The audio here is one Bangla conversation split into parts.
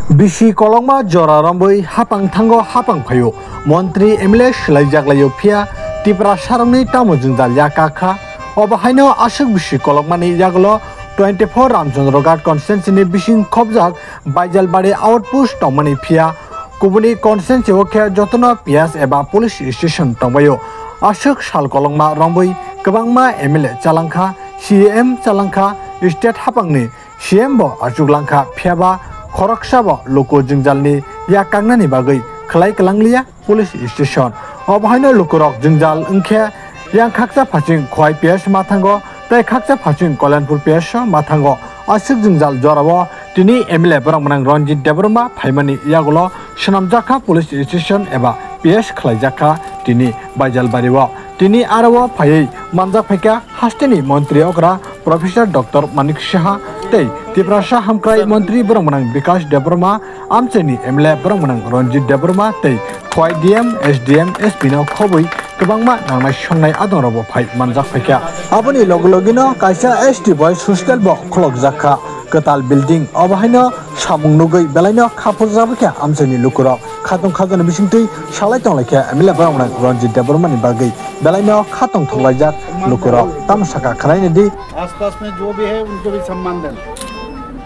Bisi kolongma jora ramboi hapang thango hapang phayo Montri MLA shlaijaglayo phia Tipra sarangni tamo jingdal yakakha obahaino asuk bisi kolongmani jaglo 24 Ramchandra Ghat constituency ni bising khobjak Baijalbari outpost tongmani phia kubuni constituency okhe jotono PS eba police station tongbayo asuk sal kolongma ramboi kwbangma MLA chalangkha CM chalangkha state hapangni CM bo ajuglangkha phiaba Khoroksabo loko jingjalni yakangnani bagai khlai kalanglia police station obahaino lokorok jingjal engkhe yang khaksa phaching khoi PS mathango tai khaksa phaching Kalanpur PS mathango asuk jingjal jorabo tini MLA borangmanang Ranjit Debroma phaimani yagulo shanamjaka police station eba PS khlaijaka tini Baijalbariwo tini arawo phai manjak phaika hasteni mantri okra Professor Dr. Manik Shah tei Tiprasa Hamkrai Mantri Borangmanang Vikas Debroma Amcheni MLA Borangmanang Ranjit Debroma tei Khoi DM SDM SP no khobui kwbangma nangnai songnai adongrabo phai manjak phaika aboni logologino kaisa ST boys hostel bo kholokjakha Katal building obahaino samung nugui belaino khapurjabakha amcheni lukuro khatong khajana bisingtui salai tonglakha MLA Borangmanang Ranjit Debroma ni bagai belaino khatong thonglajak lukuro tamsaka kharaini di आसपास में जो भी है उनको भी सम्मान देना,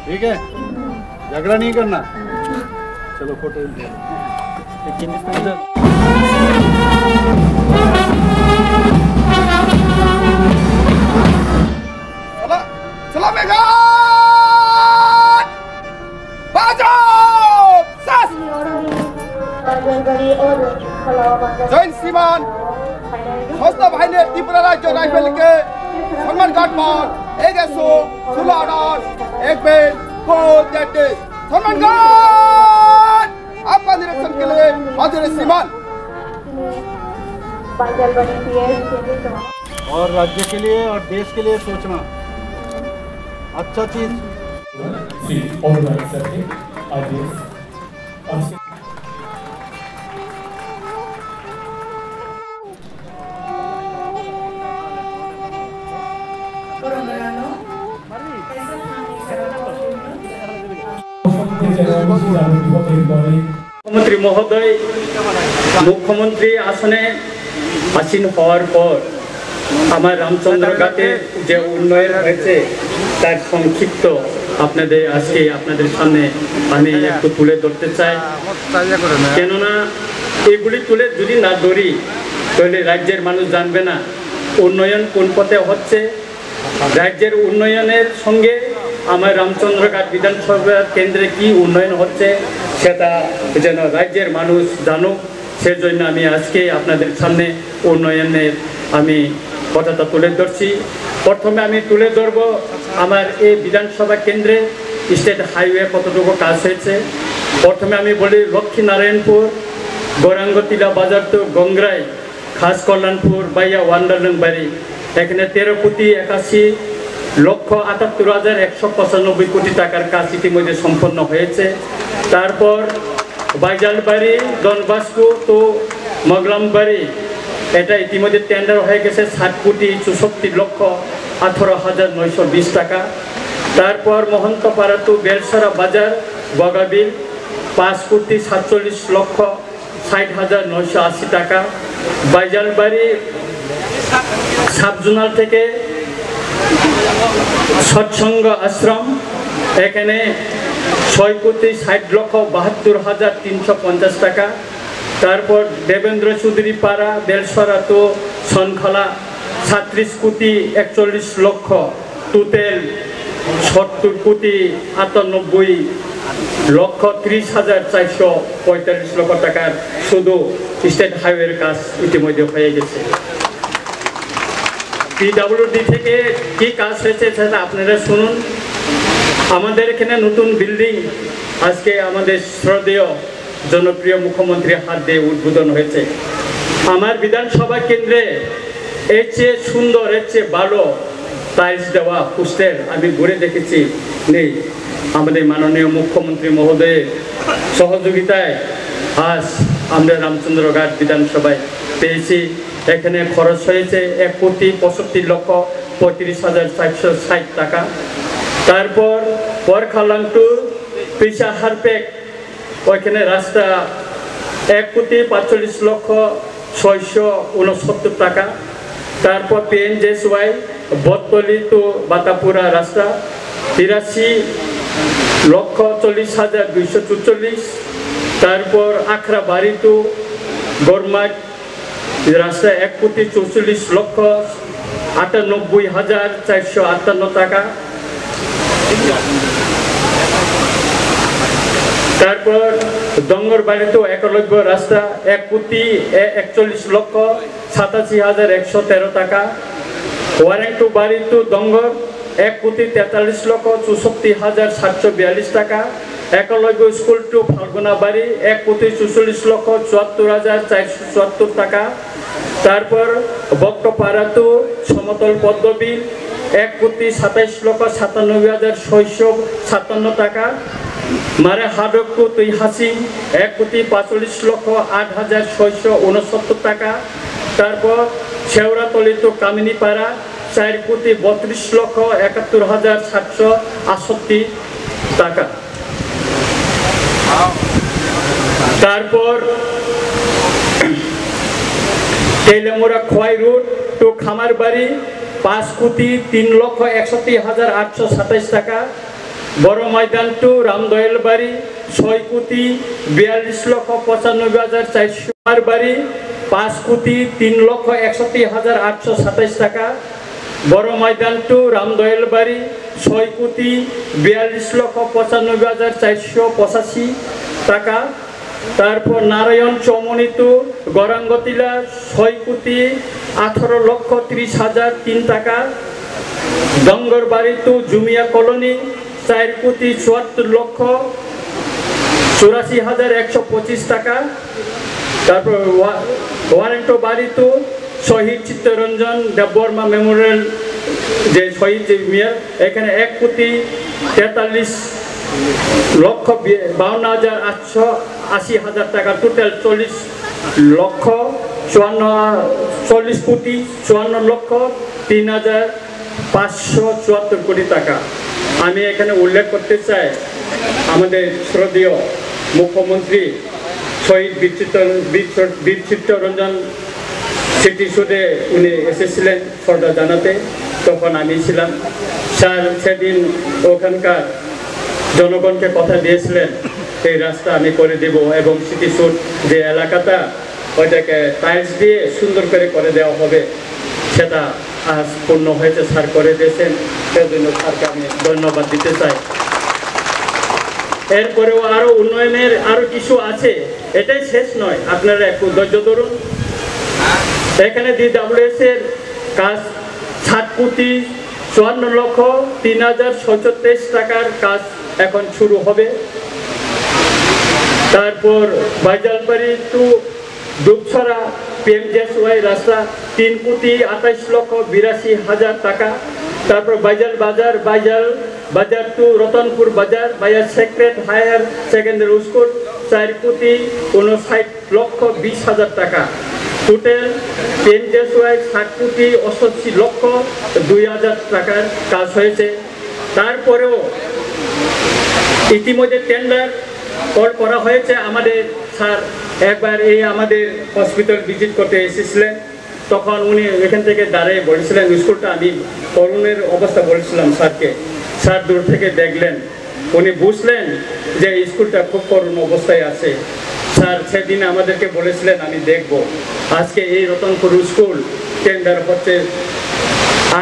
ठीक है? झगड़ा नहीं करना। चलो फोटो चला मेगा बाजो सास जैन सीमान हस्त भाई ने त्रिपुरा राज्य राइफल के सम्मान घाट पर एक ऐसो सुलाडार एक बेल को देते सम्मान घाट आपका निरीक्षण के लिए हाजिर सीमान और राज्य के लिए और देश के लिए सोचना अच्छा चीज मुख्यमंत्री महोदय मुख्यमंत्री आसने आसीन हওয়ার পর আমার রামচন্দ্র ঘাটে যে উন্নয়ন হয়েছে তার সংক্ষিপ্ত আপনাদের আজকে আপনাদের সামনে আমি একটু তুলে ধরতে চাই কেননা এগুলি তুলে যদি না ধরি তাহলে রাজ্যের মানুষ জানবে না উন্নয়ন কোন পথে হচ্ছে রাজ্যের উন্নয়নের সঙ্গে আমার রামচন্দ্র ঘাট বিধানসভা কেন্দ্রে কি উন্নয়ন হচ্ছে সেটা যেন রাজ্যের মানুষ জানুক সেজন্য আমি আজকে আপনাদের সামনে উন্নয়নের আমি কথাটা তুলে ধরছি প্রথমে আমি তুলে ধরব আমার এই বিধানসভা কেন্দ্রে স্টেট হাইওয়ে কতটুকু কাজ হয়েছে প্রথমে আমি বলি লক্ষ্মীনারায়ণপুর গৌরাঙ্গতিলা বাজার তো গঙ্গরাই খাস কল্যাণপুর বাইয়া ওয়ান্ডারলংবাড়ি এখানে 13,78,195 কোটি টাকার কাজ ইতিমধ্যে সম্পন্ন হয়েছে তারপর বাইজালবাড়ি ডনবাস্কো তো মগলামবাড়ি এটা ইতিমধ্যে টেন্ডার হয়ে গেছে 7,64,18,920 টাকা তারপর মহন্তপাড়া তো বেলসরা বাজার বগাবিল 5,47,60,980 টাকা বাইজালবাড়ি সাবজোনাল থেকে সৎসঙ্গ আশ্রম এখানে 6,60,72,350 টাকা তারপর দেবেন্দ্র চৌধুরী পাড়া বেলসরা তো সনখলা 37,41,00,000 টোটাল 70,98,30,445 টাকার শুধু স্টেট হাইওয়ের কাজ ইতিমধ্যে হয়ে গেছে পিডব্লিউডি থেকে কি কাজ হয়েছে সেটা আপনারা শুনুন আমাদের এখানে নতুন বিল্ডিং আজকে আমাদের শ্রদ্ধেয় জনপ্রিয় মুখ্যমন্ত্রীর হাত দিয়ে উদ্বোধন হয়েছে আমার বিধানসভা কেন্দ্রে এর চেয়ে সুন্দর এর চেয়ে ভালো টাইলস দেওয়া পোস্টার আমি ঘুরে দেখেছি নেই আমাদের মাননীয় মুখ্যমন্ত্রী মহোদয়ের সহযোগিতায় আজ আমরা রামচন্দ্র ঘাট বিধানসভায় পেয়েছি এখানে খরচ হয়েছে 1,65,35,460 টাকা তারপর পরখালাং টু পিসা হারপেক ওইখানে রাস্তা 1,45,669 টাকা। তারপর PNJSY বটতলি টু বাতাপুরা রাস্তা 83,40,244। তারপর আখড়াবাড়ি টু গরমাট রাস্তা 1,94,98,458 টাকা। তারপর ডঙ্গরবাড়ি টু একলব্য রাস্তা 1,41,87,113 টাকা। ওয়ারেং টু বাড়ি টু ডঙ্গর 1,43,64,742 টাকা। একলব্য স্কুল টু ফাল্গুনাবাড়ি 1,44,74,474 টাকা। তারপর বক্টপাড়া টু সমতল পদ্মবিল 1,27,97,657 টাকা। মারে হাডক টু তুইহাসিং 1,45,08,669 টাকা। তারপর শেওড়াতলি টু কামিনীপাড়া 4,32,71,768 টাকা। তারপর তেলেমুরা খোয়াই রোড টু খামারবাড়ি 5,03,61,827 টাকা। বড় ময়দান টু রামদয়াল বাড়ি 6,42,95,400 বাড়ি 5,03,61,827 টাকা। বড় ময়দান টু রামদয়াল বাড়ি 6,42,95,485 টাকা। তারপর নারায়ণ চৌমনি টু গরাঙ্গতিলা 6,18,30,003 টাকা। ডঙ্গরবাড়ি টু জুমিয়া কলোনি 4,74,84,125 টাকা। তারপর ওয়ারেন্টো বাড়ি টু শহীদ চিত্তরঞ্জন দেববর্মা মেমোরিয়াল যে শহীদ মিয়ার এখানে 1,43,52,880 টাকা। টোটাল 40,54,54,03,574 কোটি টাকা। আমি এখানে উল্লেখ করতে চাই আমাদের শ্রদ্ধেয় মুখ্যমন্ত্রী শহীদ বীর চিত্তরঞ্জন স্মৃতিসৌধে উনি এসেছিলেন শ্রদ্ধা জানাতে, তখন আমি ছিলাম। স্যার সেদিন ওখানকার জনগণকে কথা দিয়েছিলেন এই রাস্তা আমি করে দেব এবং স্মৃতিসৌধ যে এলাকাটা ওইটাকে টাইলস দিয়ে সুন্দর করে দেওয়া হবে, সেটা আজ পূর্ণ হয়েছে। স্যার করে দিয়েছেন, সেজন্য স্যারকে আমি ধন্যবাদ দিতে চাই। এরপরেও আরো উন্নয়নের আরো কিছু আছে, এটাই শেষ নয়, আপনারা একটু ধৈর্য ধরুন। এখানে DWS এর কাজ 7,54,03,037 টাকার কাজ এখন শুরু হবে। তারপর বাইজালবাড়ি টু দুপছড়া PNJSY রাস্তা 3,28,82,000 টাকা। তারপর বাইজাল বাজার টু রতনপুর বাজার বাজার সেক্রেট হায়ার সেকেন্ডারি স্কুল 4,59,20,000 টাকা। টোটাল PNJSY 7,88,02,000 টাকার কাজ হয়েছে। তারপরেও ইতিমধ্যে টেন্ডার কল করা হয়েছে। আমাদের স্যার একবার এই আমাদের হসপিটাল ভিজিট করতে এসেছিলেন, তখন উনি এখান থেকে দাঁড়িয়ে বলেছিলেন স্কুলটা, আমি করুণের অবস্থা বলেছিলাম স্যারকে। স্যার দূর থেকে দেখলেন, উনি বুঝলেন যে স্কুলটা খুব করুণ অবস্থায় আছে। স্যার সেদিন আমাদেরকে বলেছিলেন আমি দেখব। আজকে এই রতনপুর স্কুল টেন্ডার হচ্ছে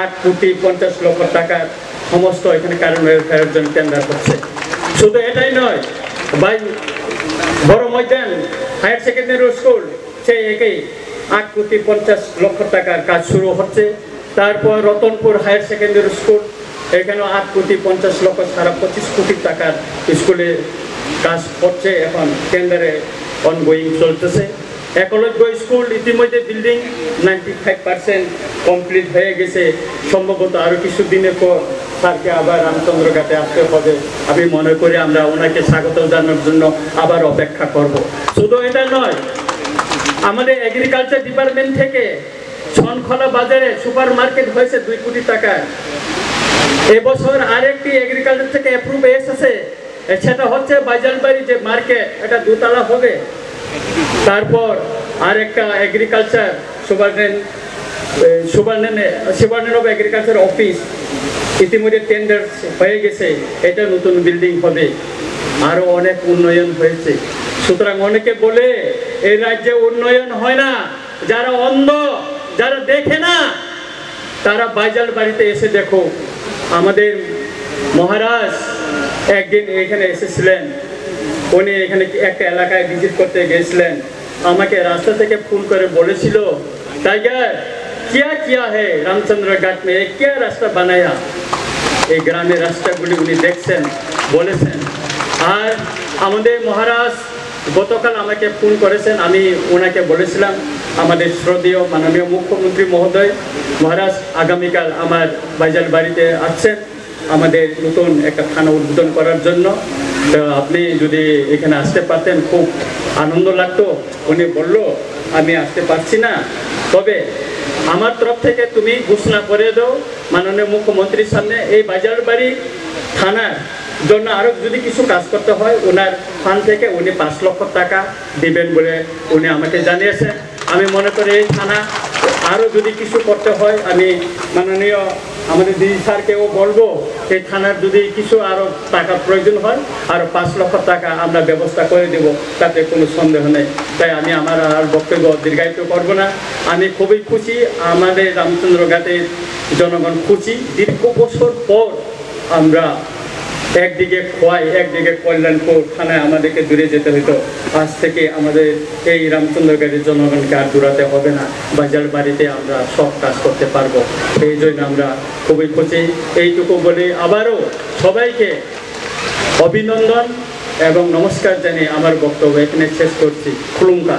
8,50,00,000 টাকার, সমস্ত এখানে কারণ ওয়েলফেয়ারের জন্য টেন্ডার হচ্ছে। শুধু এটাই নয়, বড় ময়দান হায়ার সেকেন্ডারি স্কুল সেই একই 8,50,00,000 টাকার কাজ শুরু হচ্ছে। তারপর রতনপুর হায়ার সেকেন্ডারি স্কুল, এখানেও 8,50,00,000 সারা 25 কোটি টাকার স্কুলে কাজ করছে, এখন টেন্ডারে অনগোয়িং চলতেছে। একলব্য স্কুল ইতিমধ্যে বিল্ডিং 95% কমপ্লিট হয়ে গেছে। সম্ভবত আরও কিছু দিনের পর স্যারকে আবার রামচন্দ্রঘাটে আসতে হবে। আমি মনে করি আমরা ওনাকে স্বাগত জানানোর জন্য আবার অপেক্ষা করব। শুধু এটা নয়, আমাদের এগ্রিকালচার ডিপার্টমেন্ট থেকে ছনখলা বাজারে সুপার মার্কেট হয়েছে 2 কোটি টাকার। এবছর আরেকটি এগ্রিকালচার থেকে অ্যাপ্রুভ এসেছে সেটা হচ্ছে বাজারবাড়ি যে মার্কেট, এটা দোতলা হবে। তারপর আর একটা agriculture superintendent of agriculture office ইতিমধ্যে টেন্ডার হয়ে গেছে, এটা নতুন বিল্ডিং হবে। আরো অনেক উন্নয়ন হয়েছে। সুতরাং অনেকে বলে এই রাজ্যে উন্নয়ন হয় না, যারা অন্ধ, যারা দেখে না, তারা বাজার বাড়িতে এসে দেখো। আমাদের মহারাজ একদিন এখানে এসেছিলেন, উনি এখানে একটা এলাকায় ভিজিট করতে গেছিলেন, আমাকে রাস্তা থেকে ফোন করে বলেছিল, টাইগার क्या किया है रामचंद्र घाट में, क्या रास्ता बनाया। এই গ্রামের রাস্তাগুলি উনি দেখছেন, বলেছেন। আর আমাদের মহারাজ গতকাল আমাকে ফোন করেছেন, আমি ওনাকে বলেছিলাম আমাদের শ্রদ্ধেয় মাননীয় মুখ্যমন্ত্রী মহোদয় মহারাজ আগামীকাল আমার বাজার বাড়িতে আসছেন আমাদের নতুন একটা থানা উদ্বোধন করার জন্য। তো আপনি যদি এখানে আসতে পারতেন খুব আনন্দ লাগতো। উনি বলল আমি আসতে পারছি না, তবে আমার তরফ থেকে তুমি ঘোষণা করে দাও মাননীয় মুখ্যমন্ত্রীর সামনে, এই বাজার বাড়ি থানার জন্য আরো যদি কিছু কাজ করতে হয় ওনার ফান্ড থেকে উনি 5 লক্ষ টাকা দিবেন বলে উনি আমাকে জানিয়েছেন। আমি মনে করি এই থানা আরো যদি কিছু করতে হয়, আমি মাননীয় আমাদের দিদি স্যারকেও বলবো এই থানার যদি কিছু আরো টাকা প্রয়োজন হয় আরো 5 লক্ষ টাকা আমরা ব্যবস্থা করে দেব, তাতে কোনো সন্দেহ নেই। তাই আমি আমার আর বক্তব্য দীর্ঘায়িত করব না। আমি খুবই খুশি, আমাদের রামচন্দ্র ঘাটের জনগণ খুশি। দীর্ঘ বছর পর আমরা একদিকে খোয়াই, একদিকে কল্যাণপুর থানায় আমাদেরকে দূরে যেতে হতো। আজ থেকে আমাদের এই রামচন্দ্রগড়ের জনগণকে আর দূরাতে হবে না, বাজার বাড়িতে আমরা সব কাজ করতে পারবো। এই জন্য আমরা খুবই খুশি। এইটুকু বলে আবারও সবাইকে অভিনন্দন এবং নমস্কার জানিয়ে আমার বক্তব্য এখানে শেষ করছি। খুলুমকা।